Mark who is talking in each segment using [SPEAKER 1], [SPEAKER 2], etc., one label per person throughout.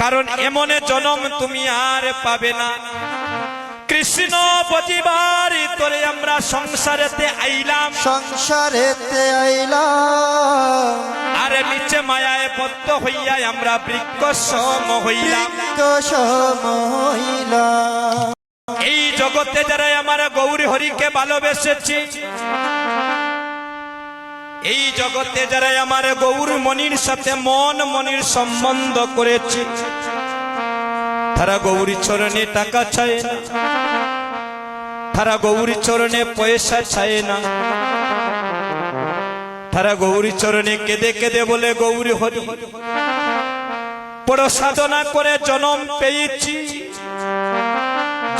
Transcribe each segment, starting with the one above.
[SPEAKER 1] কারণ এমন জনম তুমি আর পাবে না। কৃষ্ণ বুঝিবার তোরে আমরা সংসারেতে আইলাম,
[SPEAKER 2] সংসারেতে আইলাম,
[SPEAKER 1] আরে নিচে মায়ায় বদ্ধ হইয়া আমরা বৃক্ষ সম হইলাম। এই জগতে যারা আমার গৌরী হরিকে ভালোবেসেছি, এই জগতে যারা আমার গৌর মনির সাথে মন মনির সম্বন্ধ করেছে, তারা গৌরী চরণে টাকা চায় না, তারা গৌরী চরণে পয়সা চায় না, তারা গৌরী চরণে কেঁদে কেঁদে বলে গৌরী হরি বড় সাধনা করে জনম পেয়েছি,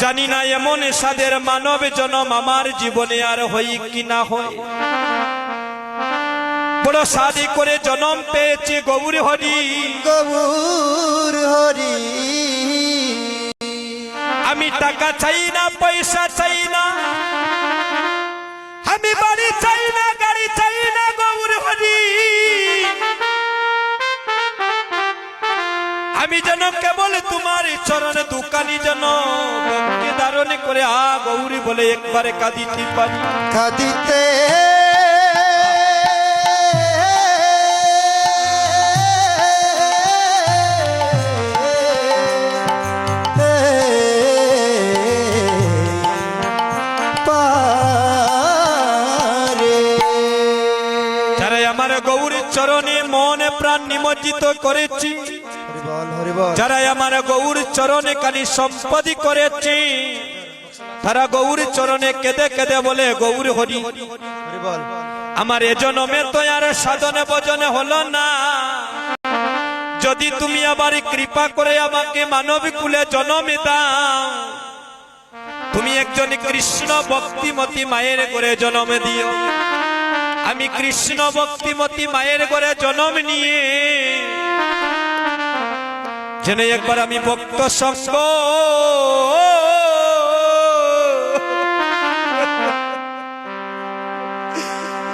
[SPEAKER 1] জানি না এমন সাদের মানব জনম আমার জীবনে আর হই কি না হয়। বড় সাধি করে জনম পেয়েছি গৌরী হরি,
[SPEAKER 2] গৌর হরি।
[SPEAKER 1] আমি টাকা চাই না, পয়সা চাই না, আমি বাড়ি চাই না, গাড়ি চাই না গৌরী হরি। আমি যেন কেবল তোমার চরণে দোকানি যেন ভক্তি ধারণ করে গৌরী বলে একবারে কাঁদিতে পারি।
[SPEAKER 2] কাঁদিতে
[SPEAKER 1] আমার গৌরী চরণে মন প্রাণ নিমজ্জিত করেছি, যারা আমার গৌর চরণে কানি সম্পত্তি করেছে, তারা গৌর চরণে কেঁদে কেঁদে বলে গৌর হরি আমার এ জন্মে তো আর সাধনে ভজনে হলো না, যদি তুমি আবার কৃপা করে আমাকে মানব কুলে জন্ম দাও, তুমি একজন কৃষ্ণ ভক্তিমতী মায়ের করে জন্ম দিও। আমি কৃষ্ণ ভক্তিমতী মায়ের ঘরে জন্ম নিয়ে যেন একবার আমি ভক্ত সঙ্গ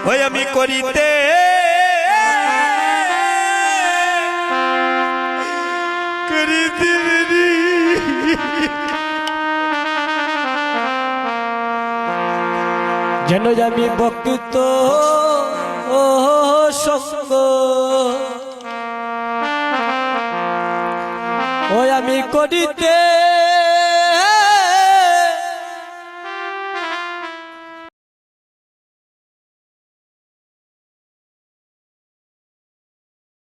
[SPEAKER 1] ওই আমি করিতে যেন আমি ভক্ত সঙ্গ ওই আমি করিতে